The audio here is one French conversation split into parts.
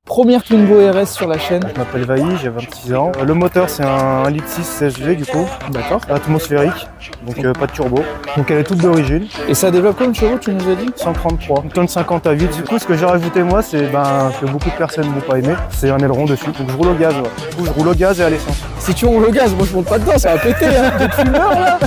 Première Twingo RS sur la chaîne. Je m'appelle Vailly, j'ai 26 ans. Le moteur c'est un 1,6 litre CSV du coup. D'accord. Atmosphérique, donc pas de turbo. Donc elle est toute d'origine. Et ça développe combien de chevaux, tu nous as dit? 133. Une tonne 50 à 8. Du coup ce que j'ai rajouté moi c'est que beaucoup de personnes ne vont pas aimer. C'est un aileron dessus. Donc je roule au gaz. Ouais. Du coup je roule au gaz et à l'essence. Si tu roules au gaz, moi je monte pas dedans, ça va péter hein, de fumeur là.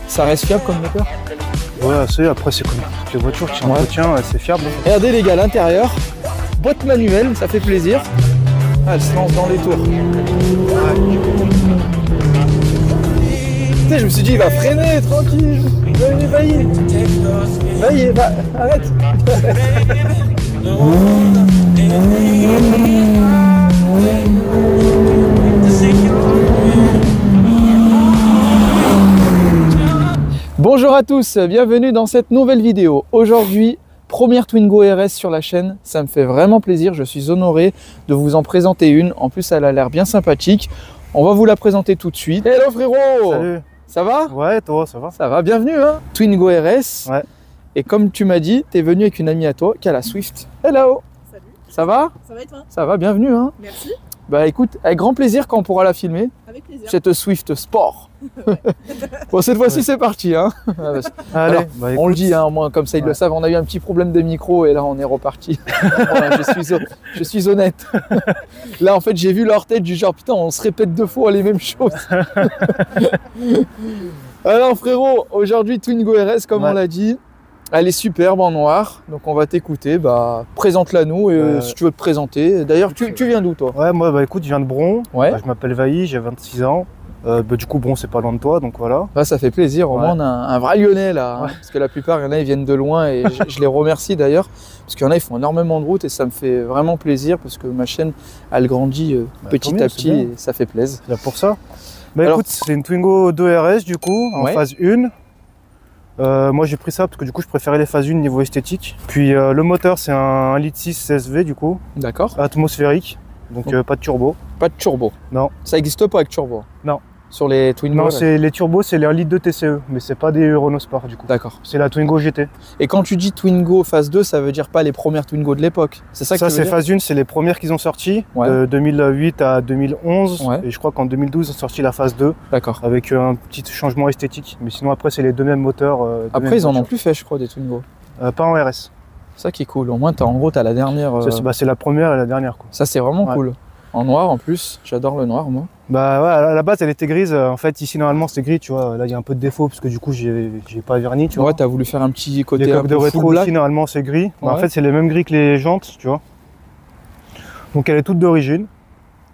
Ça reste fiable comme moteur? Ouais, après c'est comme toutes les voitures qui s'entretiennent, c'est fiable. Regardez les gars, l'intérieur, boîte manuelle, ça fait plaisir. Ah, elle se lance dans les tours. Tu sais, je me suis dit, il va freiner, tranquille. Vailly, arrête. Bonjour à tous, bienvenue dans cette nouvelle vidéo. Aujourd'hui, première Twingo RS sur la chaîne, ça me fait vraiment plaisir, je suis honoré de vous en présenter une. En plus, elle a l'air bien sympathique. On va vous la présenter tout de suite. Hello frérot! Salut! Ça va? Ouais, toi, ça va? Ça va, bienvenue hein! Twingo RS. Ouais. Et comme tu m'as dit, tu es venu avec une amie à toi qui a la Swift. Hello! Salut! Ça va? Ça va et toi? Ça va, bienvenue hein! Merci! Bah écoute, avec grand plaisir quand on pourra la filmer. Avec plaisir. Cette Swift Sport. Bon, cette fois-ci, c'est parti. Hein. Allez, Alors, on le dit, hein, au moins, comme ça ils le savent. On a eu un petit problème de micro et là, on est reparti. Voilà, je suis honnête. Là, en fait, j'ai vu leur tête du genre, putain, on se répète deux fois les mêmes choses. Alors, frérot, aujourd'hui, Twingo RS, comme on l'a dit. Elle est superbe en noir, donc on va t'écouter. Bah, présente-la nous et si tu veux te présenter. D'ailleurs, tu viens d'où toi? Ouais, moi, écoute, je viens de Bron. Ouais. Je m'appelle Vailly, j'ai 26 ans. Du coup, Bron, c'est pas loin de toi, donc voilà. Bah, ça fait plaisir. Au moins, on a un vrai Lyonnais là. Hein, parce que la plupart, il y en a, ils viennent de loin et je les remercie d'ailleurs. Parce qu'il y en a, ils font énormément de route et ça me fait vraiment plaisir parce que ma chaîne, elle grandit petit à petit et ça fait plaisir. C'est là pour ça. Bah, alors, écoute, c'est une Twingo 2 RS du coup, en phase 1. Moi j'ai pris ça parce que du coup je préférais les phases 1 niveau esthétique. Puis le moteur c'est un 1,6 litre CSV du coup. D'accord. Atmosphérique, donc pas de turbo. Pas de turbo? Non. Ça n'existe pas avec turbo? Non. Sur les Twingo? Non, les turbos c'est les 1 litre de TCE, mais c'est pas des Renault Sport du coup. D'accord. C'est la Twingo GT. Et quand tu dis Twingo phase 2, ça veut dire pas les premières Twingo de l'époque? C'est ça que tu veux dire? Ça c'est phase 1, c'est les premières qu'ils ont sorties, de 2008 à 2011. Ouais. Et je crois qu'en 2012 ils ont sorti la phase 2. D'accord. Avec un petit changement esthétique. Mais sinon après c'est les deux mêmes moteurs. Après ils en ont plus fait je crois des Twingo. Pas en RS. Ça qui est cool, au moins en gros t'as la dernière. C'est la première et la dernière quoi. Ça c'est vraiment cool. En noir en plus, j'adore le noir moi. Bah ouais, à la base elle était grise, en fait ici normalement c'est gris tu vois, là il y a un peu de défaut parce que du coup j'ai pas verni tu vois. Ouais, t'as voulu faire un petit côté les un coques peu de rétro black. ici normalement c'est gris, bah, en fait c'est les mêmes gris que les jantes tu vois. Donc elle est toute d'origine.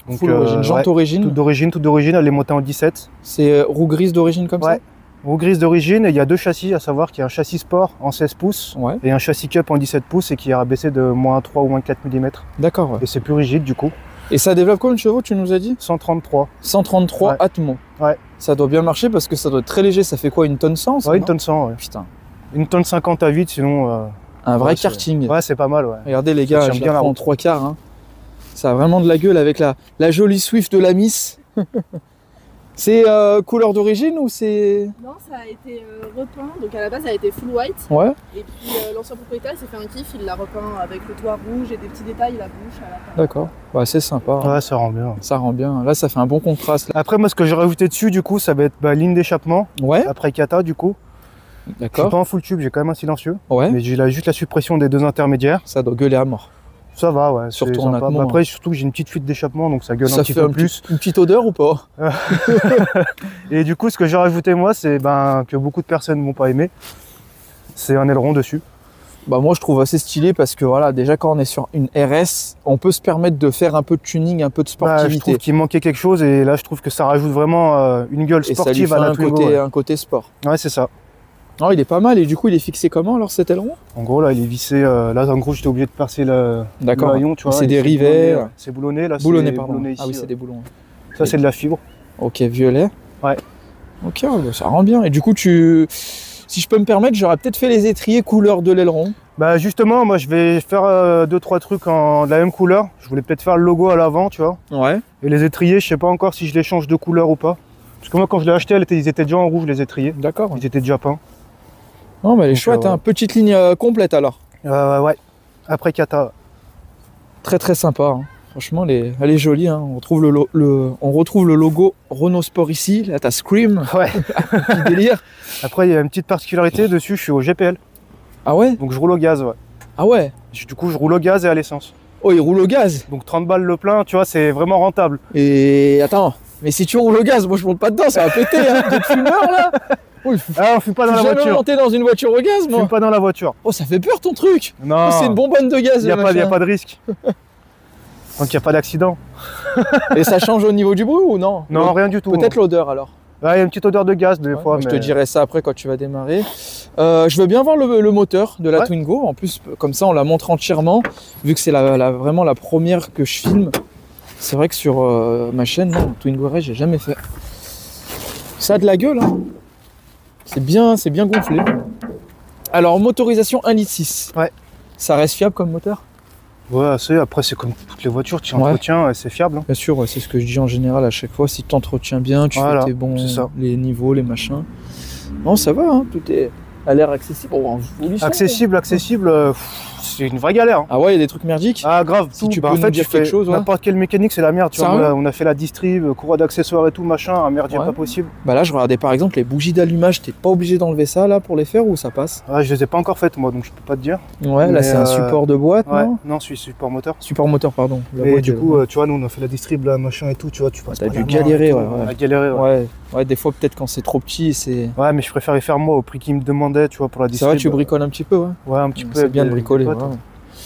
Full origine, jante origine. Toute d'origine, elle est montée en 17. C'est roue grise d'origine comme ça? Roue grise d'origine, et il y a deux châssis, à savoir qu'il y a un châssis sport en 16 pouces et un châssis cup en 17 pouces et qui est rabaissé de moins 3 ou moins 4 mm. D'accord. Ouais. Et c'est plus rigide du coup. Et ça développe combien de chevaux tu nous as dit? 133. 133 Atmo. Ouais. Ça doit bien marcher parce que ça doit être très léger, ça fait quoi, une tonne 100? Ouais, une tonne 100, ouais. Putain. Une tonne 50 à 8 sinon... un vrai karting. Ouais, c'est pas mal, ouais. Regardez les gars, je la prends en 3 quarts. Hein. Ça a vraiment de la gueule avec la jolie Swift de la Miss. C'est couleur d'origine ou c'est... Non, ça a été repeint, donc à la base ça a été full white. Ouais. Et puis l'ancien propriétaire s'est fait un kiff, il l'a repeint avec le toit rouge et des petits détails, la bouche à la fin. D'accord, ouais, c'est sympa. Ouais, ça rend bien. Ça rend bien, là ça fait un bon contraste. Après moi ce que j'ai rajouté dessus du coup ça va être ligne d'échappement. Ouais. Après kata du coup. D'accord. Je suis pas en full tube, j'ai quand même un silencieux. Ouais. Mais j'ai juste la suppression des deux intermédiaires. Ça doit gueuler à mort. Ça va, ouais. Surtout en Atmo. Après, surtout que j'ai une petite fuite d'échappement, donc ça gueule un petit peu plus. Une petite odeur ou pas? Et du coup, ce que j'ai rajouté moi, c'est que beaucoup de personnes ne vont pas aimer. C'est un aileron dessus. Bah moi, je trouve assez stylé parce que voilà, déjà quand on est sur une RS, on peut se permettre de faire un peu de tuning, un peu de sportivité. Je trouve qu'il manquait quelque chose et là, je trouve que ça rajoute vraiment une gueule sportive et ça lui fait à la Twingo. Un côté sport. Ouais, c'est ça. Non, il est pas mal et du coup il est fixé comment alors cet aileron? En gros là il est vissé, là en gros j'étais obligé de percer le maillon tu vois. C'est des rivets. C'est boulonné là. Boulonné pardon. Boulonné ici, ah oui c'est des boulons. Ça c'est de la fibre. Ok, violet. Ouais. Ok, ça rend bien. Et du coup si je peux me permettre, j'aurais peut-être fait les étriers couleur de l'aileron. Bah justement moi je vais faire 2-3 trucs de la même couleur. Je voulais peut-être faire le logo à l'avant tu vois. Ouais. Et les étriers je sais pas encore si je les change de couleur ou pas. Parce que moi quand je l'ai acheté ils étaient déjà en rouge les étriers. D'accord. Ils étaient déjà peints. Non mais elle est chouette, hein. Petite ligne complète alors. Ouais, après kata. Très très sympa. Hein. Franchement, elle est jolie. Hein. On retrouve le logo Renault Sport ici. Là, t'as Scream. Ouais. Petit délire. Après, il y a une petite particularité dessus. Je suis au GPL. Ah ouais? Donc je roule au gaz. Ouais. Ah ouais? Du coup, je roule au gaz et à l'essence. Oh, il roule au gaz? Donc 30 balles le plein, tu vois, c'est vraiment rentable. Et attends, mais si tu roules au gaz, moi je monte pas dedans, ça va péter. Hein. Vous êtes fumeur là? Ah, on fume pas dans la voiture. J'ai jamais monté dans une voiture au gaz, moi. Fume pas dans la voiture. Oh, ça fait peur ton truc. Non. Oh, c'est une bonbonne de gaz. Il n'y a pas de risque. Donc il n'y a pas d'accident. Et ça change au niveau du bruit ou non? Non, rien du tout. Peut-être l'odeur alors. Ouais, il y a une petite odeur de gaz des fois. Je te dirai ça après quand tu vas démarrer. Je veux bien voir le moteur de la Twingo. En plus, comme ça, on la montre entièrement. Vu que c'est vraiment la première que je filme. C'est vrai que sur ma chaîne, non, Twingo RS, j'ai jamais fait. Ça a de la gueule. Hein. C'est bien gonflé. Alors, motorisation 1,6 litre. Ouais. Ça reste fiable comme moteur? Ouais, assez. Après, c'est comme toutes les voitures, tu entretiens, c'est fiable. Hein. Bien sûr, ouais, c'est ce que je dis en général à chaque fois. Si tu entretiens bien, tu fais tes bons les niveaux, les machins. Non, ça va, hein, tout est à l'air accessible. Oh, accessible, c'est une vraie galère. Hein. Ah ouais, il y a des trucs merdiques? Ah grave, si tu peux nous dire quelque chose. N'importe quelle mécanique, c'est la merde. Tu vois, on a fait la distrib, courroie d'accessoires et tout, machin, un merdier pas possible. Bah là, je regardais par exemple les bougies d'allumage, t'es pas obligé d'enlever ça là pour les faire ou ça passe? Ah, je les ai pas encore faites moi, donc je peux pas te dire. Ouais, là c'est un support de boîte, non? Non, c'est support moteur. Support moteur, pardon. Et du coup, tu vois, nous on a fait la distrib, là, machin et tout, tu vois, tu passes. T'as dû galérer, ouais, des fois peut-être quand c'est trop petit, c'est. Ouais, mais je préfère les faire moi au prix qu'ils me demandaient, tu vois, pour la distrib. Ça va, tu bricoles un petit peu, ouais? Ouais, un petit peu. C'est bien de bricoler.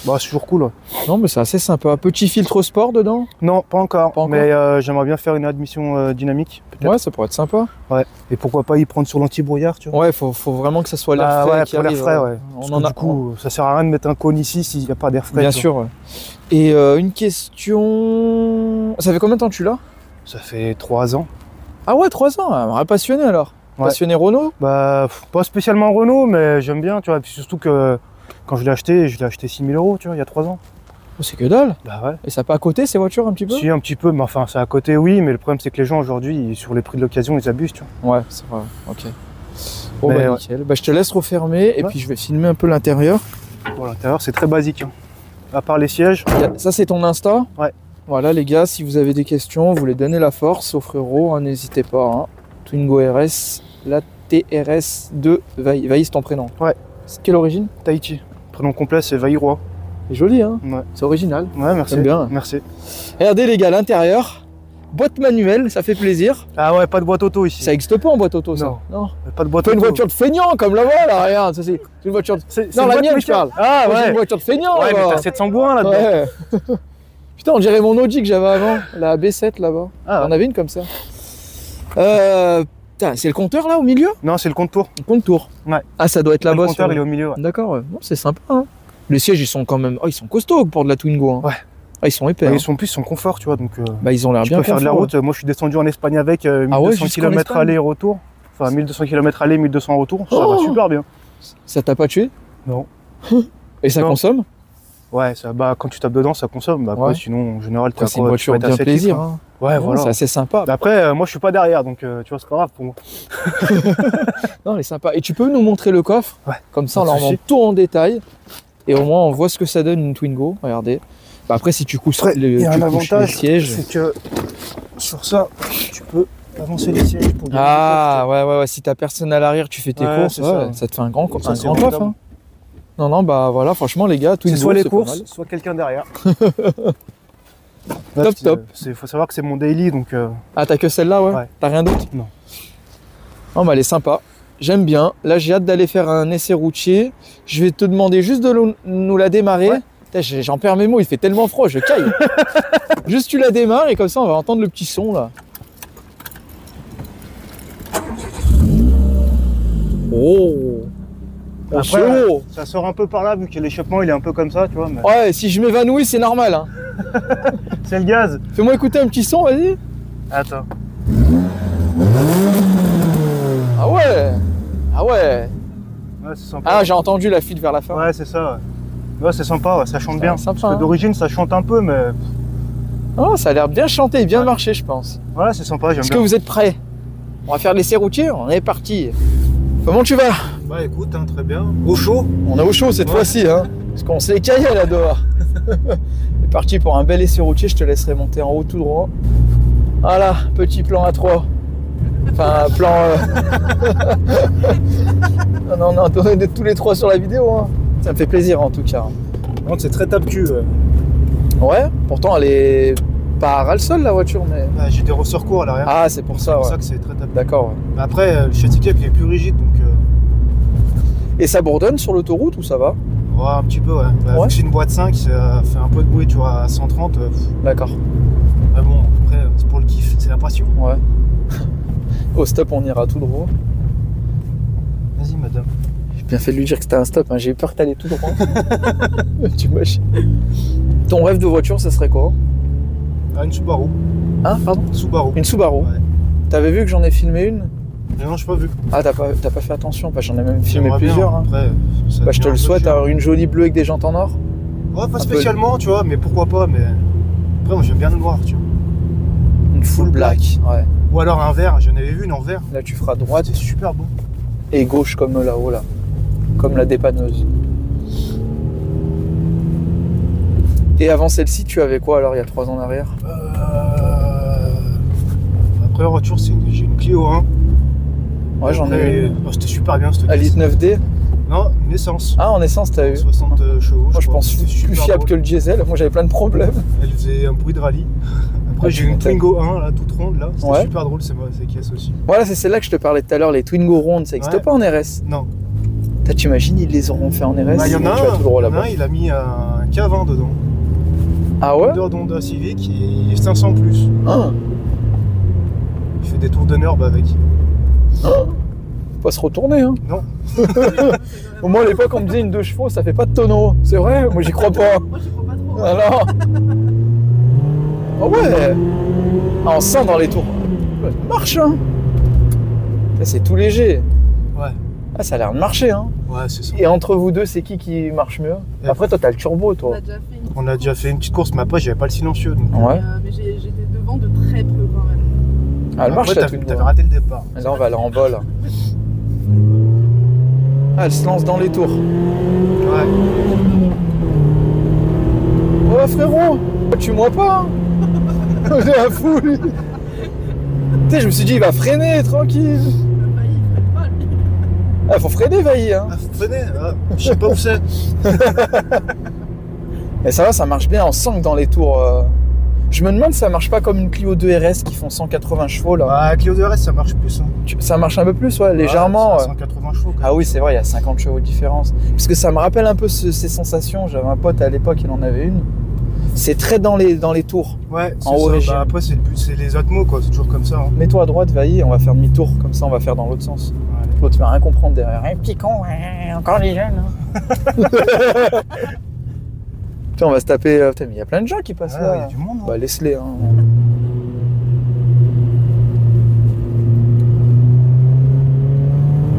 Bah, c'est toujours cool. Ouais. Non, mais c'est assez sympa. Petit filtre sport dedans? Non, pas encore. Mais j'aimerais bien faire une admission dynamique. Ouais, ça pourrait être sympa. Ouais. Et pourquoi pas y prendre sur l'anti-brouillard, tu vois? Ouais, faut vraiment que ça soit l'air frais. Ouais, pour l'air frais, ouais. Du coup, ça sert à rien de mettre un cône ici s'il n'y a pas d'air frais. Bien sûr, ouais. Et une question. Ça fait combien de temps que tu l'as? Ça fait 3 ans. Ah ouais, 3 ans. Un vrai passionné alors. Passionné Renault? Bah, pas spécialement Renault, mais j'aime bien, tu vois. Et puis surtout que. Quand je l'ai acheté 6 000 €, tu vois, il y a 3 ans. Oh, c'est que dalle. Bah ouais. Et ça pas à côté ces voitures un petit peu? Si, un petit peu, mais enfin, c'est à côté, oui, mais le problème c'est que les gens aujourd'hui, sur les prix de l'occasion, ils abusent, tu vois. Ouais, c'est vrai, ok. Bon, bah nickel. Bah, je te laisse refermer et puis je vais filmer un peu l'intérieur. Bon, l'intérieur, c'est très basique, hein. À part les sièges. Ça, c'est ton Insta? Ouais. Voilà, les gars, si vous avez des questions, vous voulez donner la force aux frérots, hein, n'hésitez pas. Hein. Twingo RS, la TRS2, Vaïs ton prénom. Ouais. C'est quelle origine? Tahiti. Prénom complet, c'est Vaïrois. C'est joli, hein? Ouais. C'est original. Ouais, merci. J'aime bien. Merci. Regardez, les gars, l'intérieur. Boîte manuelle, ça fait plaisir. Ah ouais, pas de boîte auto ici. Ça n'existe pas en boîte auto, ça? Non. Pas de boîte auto. Une voiture de feignant, comme là-bas, là, regarde. Ça, c'est une voiture de... Non, la mienne, je parle. Ah ouais. C'est une voiture de feignant, ouais, là-bas. mais t'as 700 bourrins, là-dedans. Ouais. Putain, on dirait mon Audi que j'avais avant, la B7, là-bas. Ah, on avait une comme ça. C'est le compteur là au milieu? Non, c'est le compte-tour. Le compte-tour. Ouais. Ah, ça doit être là-bas. Le compteur, il est au milieu. Ouais. D'accord, ouais. Bon, c'est sympa. Hein. Les sièges, ils sont quand même. Oh, ils sont costauds pour de la Twingo. Hein. Ouais. Ah, ils sont épais. Bah, hein. Ils sont confort, tu vois. Donc, bah, ils ont l'air bien. Tu peux faire de la route. Moi, je suis descendu en Espagne avec 1200 km aller-retour. Enfin, 1200 km aller, 1200 retour. Ça va super bien. Ça t'a pas tué? Non. Et ça consomme? Ouais, ça, bah, quand tu tapes dedans, ça consomme. Bah, après, sinon, en général, c'est une voiture bien plaisir. Hein. Ouais, voilà. C'est assez sympa. Après, moi, je suis pas derrière, donc tu vois, c'est pas grave pour moi. Non, elle est sympa. Et tu peux nous montrer le coffre? Ouais. Comme ça, on leur montre tout en détail. Et au moins, on voit ce que ça donne une Twingo. Regardez. Bah, après, si tu couches les sièges. C'est que sur ça, tu peux avancer les sièges pour gagner. Ah, ouais. Si t'as personne à l'arrière, tu fais tes courses, ça te fait un grand coffre. Hein. Non, bah voilà, franchement, les gars, Twingo, c'est soit les courses, soit quelqu'un derrière. Top. Il faut savoir que c'est mon daily, donc... Ah, t'as que celle-là, ouais? T'as rien d'autre? Non. Non, bah elle est sympa. J'aime bien. Là, j'ai hâte d'aller faire un essai routier. Je vais te demander juste de nous la démarrer. Ouais. J'en perds mes mots, il fait tellement froid, je caille. Juste tu la démarres et comme ça, on va entendre le petit son, là. Oh! Après, ça sort un peu par là, vu que l'échappement, il est un peu comme ça, tu vois. Mais... Ouais, si je m'évanouis, c'est normal, hein. C'est le gaz. Fais-moi écouter un petit son, vas-y. Attends. Ah ouais. Ouais, c'est sympa. Ah, j'ai entendu la fuite vers la fin. Ouais, c'est ça. Ouais, c'est sympa, ça chante bien. Sympa, parce que d'origine, ça chante un peu, mais... Oh, ça a l'air bien chanté, bien marché, je pense. Ouais, c'est sympa, j'aime bien. Est-ce que vous êtes prêts? On va faire l'essai routier, on est parti. Comment tu vas? Bah écoute, hein, très bien. Au chaud. On est au chaud cette fois-ci, hein. Parce qu'on s'est caillé là dehors. C'est parti pour un bel essai routier, je te laisserai monter en haut tout droit. Voilà, petit plan à 3. Enfin, plan... non, on est tous les 3 sur la vidéo. Hein. Ça me fait plaisir en tout cas. C'est très tape-cul. Ouais, pourtant elle est pas ras le sol la voiture, mais... J'ai des ressorts courts à l'arrière. Ah, c'est pour ça, C'est pour ça que c'est très tape-cul. D'accord. Ouais. Mais après, le châssis cap est plus rigide, donc... Et ça bourdonne sur l'autoroute ou ça va? Ouais, un petit peu, ouais. Vu que c'est une boîte 5, ça fait un peu de bruit, tu vois, à 130. D'accord. Mais bon, après, c'est pour le kiff, c'est la passion. Ouais. Au stop, on ira tout droit. Vas-y, madame. J'ai bien fait de lui dire que c'était un stop, hein. J'ai eu peur que t'allais tout droit. Tu m'as... Ton rêve de voiture, ça serait quoi? Une Subaru. Hein, pardon? Subaru. Une Subaru? Ouais. T'avais vu que j'en ai filmé une? Non, j'ai pas vu. Ah, t'as pas fait attention? Bah, j'en ai même filmé plusieurs. Hein. Après, bah, je te le souhaite, hein, une jolie bleue avec des jantes en or. Ouais, pas spécialement, tu vois, mais pourquoi pas, mais... Après, moi, j'aime bien le noir, tu vois. Une full black, ouais. Ou alors un vert, j'en avais vu une en vert. Là, tu feras droite. C'est super beau. Et gauche, comme là-haut, là. Comme la dépanneuse. Et avant celle-ci, tu avais quoi, alors, il y a 3 ans en arrière? Ma première voiture, j'ai une Clio 1. Ouais, j'en ai eu. Oh, c'était super bien, cette à litre 9D? Non, une essence. Ah, en essence, t'as eu 60 chevaux. Moi, je pense plus fiable que le diesel. Moi, j'avais plein de problèmes. Elle faisait un bruit de rallye. Après, j'ai eu une Twingo 1, là, toute ronde, là. C'était super drôle, c'est caisses aussi. Voilà, c'est celle-là que je te parlais tout à l'heure, les Twingo rondes. Ça n'existe pas en RS? Non. T'imagines, ils les auront fait en RS? Il y en a un, il a mis un K20 dedans. Ah ouais? D'Honda Civic et 500 plus. Ah. Il fait des tours de Nurb avec. Ah. Faut pas se retourner, hein? Non. Au moins, à l'époque, on me disait une 2 chevaux, ça fait pas de tonneau. C'est vrai? Moi, j'y crois pas. Moi, j'y crois pas trop. Alors. Oh ouais. Ah, on sent dans les tours. Ça marche, hein? C'est tout léger. Ouais. Ah, ça a l'air de marcher, hein? Ouais, c'est ça. Et entre vous deux, c'est qui marche mieux? Après, toi, t'as le turbo, toi. On a déjà fait une petite course, mais après, j'avais pas le silencieux. Donc... Ouais. Mais j'étais devant de très peu quand même. Ah, elle marche, t'avais raté le départ. Là, on va aller en vol. Ah, elle se lance dans les tours. Ouais. Oh, frérot, tue-moi pas, hein. J'ai un fou, lui. Tu sais, je me suis dit, il va freiner, tranquille. Ah, faut freiner, Vailly, hein. Ah, faut freiner, je sais pas où c'est. Mais ça va, ça marche bien, on sent que dans les tours... Je me demande si ça marche pas comme une Clio 2 RS qui font 180 chevaux, là. Ah, Clio 2 RS, ça marche plus, hein. Ça marche un peu plus, ouais, légèrement. 180 chevaux, ah oui, c'est vrai, il y a 50 chevaux de différence. Parce que ça me rappelle un peu ces sensations. J'avais un pote à l'époque, il en avait une. C'est très dans les tours. Ouais, en haut régime. Bah, après, c'est les atmos, quoi. C'est toujours comme ça. Hein. Mets-toi à droite, Vailly, on va faire demi-tour. Comme ça, on va faire dans l'autre sens. Ouais. L'autre, tu vas rien comprendre derrière. Hey, petit con, encore les jeunes. Hein. Putain, on va se taper. Putain, mais il y a plein de gens qui passent là. Il y a du monde. Hein. Bah, laisse-les. Hein.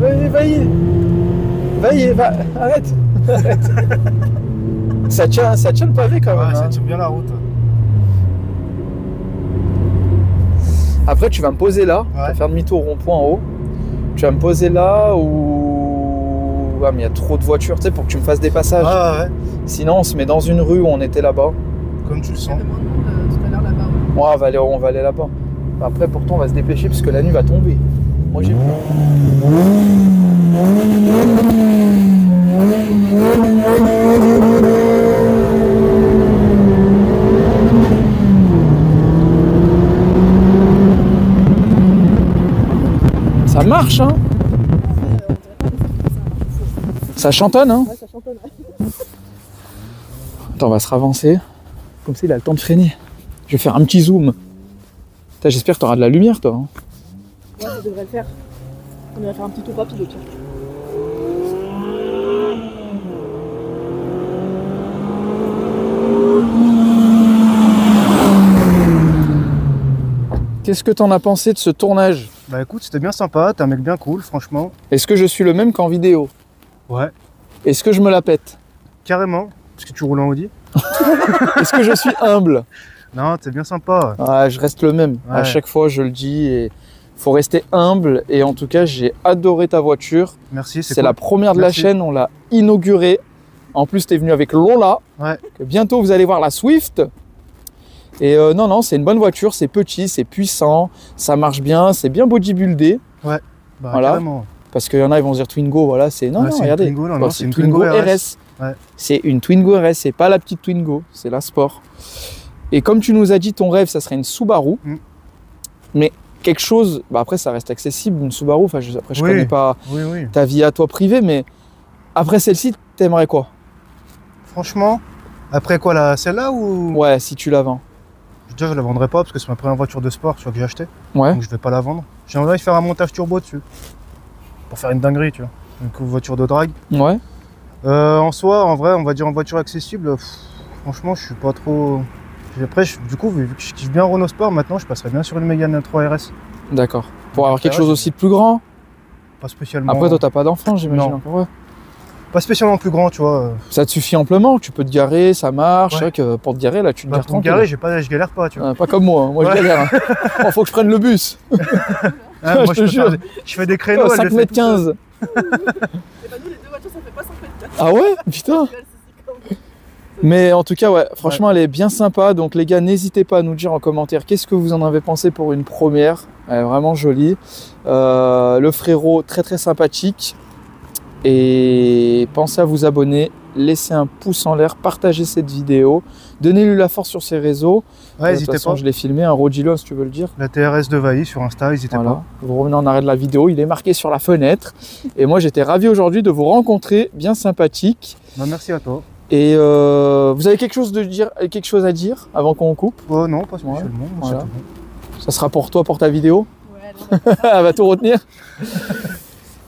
Vailly. Vailly, va. Arrête. Arrête. Ça tient le pavé quand même. Ouais, ça hein. tient bien la route. Après, tu vas me poser là. Tu vas faire demi-tour au rond-point en haut. Tu vas me poser là où... Ah, mais il y a trop de voitures, tu sais, pour que tu me fasses des passages. Ah ouais. Sinon, on se met dans une rue où on était là-bas. Comme tu le sens. Tout à l'heure là-bas. Ouais, on va aller là-bas. Après, pourtant, on va se dépêcher parce que la nuit va tomber. Moi, j'ai peur. Ça marche, hein? Ça chantonne, hein? Ouais, ça chantonne. Attends, on va se ravancer. Comme ça, il a le temps de freiner. Je vais faire un petit zoom. J'espère que tu auras de la lumière, toi. Hein. Ouais, ça devrait le faire. On va faire un petit tour rapide au pire. Qu'est-ce que t'en as pensé de ce tournage? Bah écoute, c'était bien sympa, t'es un mec bien cool, franchement. Est-ce que je suis le même qu'en vidéo? Ouais. Est-ce que je me la pète? Carrément, parce que tu roules en Audi. Est-ce que je suis humble? Non, t'es bien sympa. Ah, je reste le même. Ouais. À chaque fois, je le dis. Et faut rester humble. Et en tout cas, j'ai adoré ta voiture. Merci, c'est cool. La première de la chaîne. On l'a inaugurée. En plus, tu es venu avec Lola. Ouais. Bientôt, vous allez voir la Swift. Et non, c'est une bonne voiture, c'est petit, c'est puissant, ça marche bien, c'est bien bodybuildé. Ouais, bah, voilà. Carrément. Parce qu'il y en a, ils vont se dire Twingo, voilà, c'est... Non, regardez, c'est une Twingo RS. Ouais. C'est une Twingo RS, c'est pas la petite Twingo, c'est la Sport. Et comme tu nous as dit, ton rêve, ça serait une Subaru. Mais quelque chose, bah après, ça reste accessible, une Subaru. Enfin, après, je connais pas ta vie à toi privée, mais après celle-ci, t'aimerais quoi? Franchement, après quoi, celle-là ou... Ouais, si tu la vends. Déjà, je la vendrai pas parce que c'est ma première voiture de sport que j'ai achetée. Ouais. Donc je vais pas la vendre. J'aimerais faire un montage turbo dessus. Pour faire une dinguerie, tu vois. Une voiture de drague. Ouais. En soi, en vrai, on va dire en voiture accessible, franchement, je suis pas trop... Après, du coup, vu que je kiffe bien Renault Sport, maintenant, je passerais bien sur une Mégane 3 RS. D'accord. Pour avoir quelque chose aussi de plus grand? Pas spécialement. Après, toi, t'as pas d'enfant, j'imagine encore. Ouais. Pas spécialement plus grand, tu vois. Ça te suffit amplement, tu peux te garer, ça marche. C'est vrai que pour te garer, là, tu te gares tranquille. Pour me garer, je galère pas, tu vois. Pas comme moi, moi je galère. Hein. Faut que je prenne le bus. Moi, je te jure. Je fais des créneaux. 5 m 15. Et bah nous, les deux voitures, ça fait pas 5 m 4. Ah ouais? Putain. Mais en tout cas, ouais, franchement, elle est bien sympa. Donc les gars, n'hésitez pas à nous dire en commentaire qu'est-ce que vous en avez pensé pour une première. Elle est vraiment jolie. Le frérot, très très sympathique. Et pensez à vous abonner, laissez un pouce en l'air, partagez cette vidéo, donnez-lui la force sur ses réseaux. Ouais, n'hésitez pas. Je l'ai filmé, un Rodilo si tu veux le dire. La TRS de Vailly sur Insta, n'hésitez pas. Vous revenez en arrêt de la vidéo, il est marqué sur la fenêtre. Et moi j'étais ravi aujourd'hui de vous rencontrer, bien sympathique. Bah, merci à toi. Et vous avez quelque chose à dire avant qu'on coupe? Oh non, pas spécialement. Ouais, voilà. Ça sera pour toi, pour ta vidéo? Ouais, elle va tout retenir.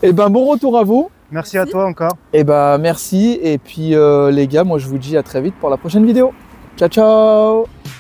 Et ben bon retour à vous. Merci à toi encore. Et ben merci. Et puis les gars, moi je vous dis à très vite pour la prochaine vidéo. Ciao ciao.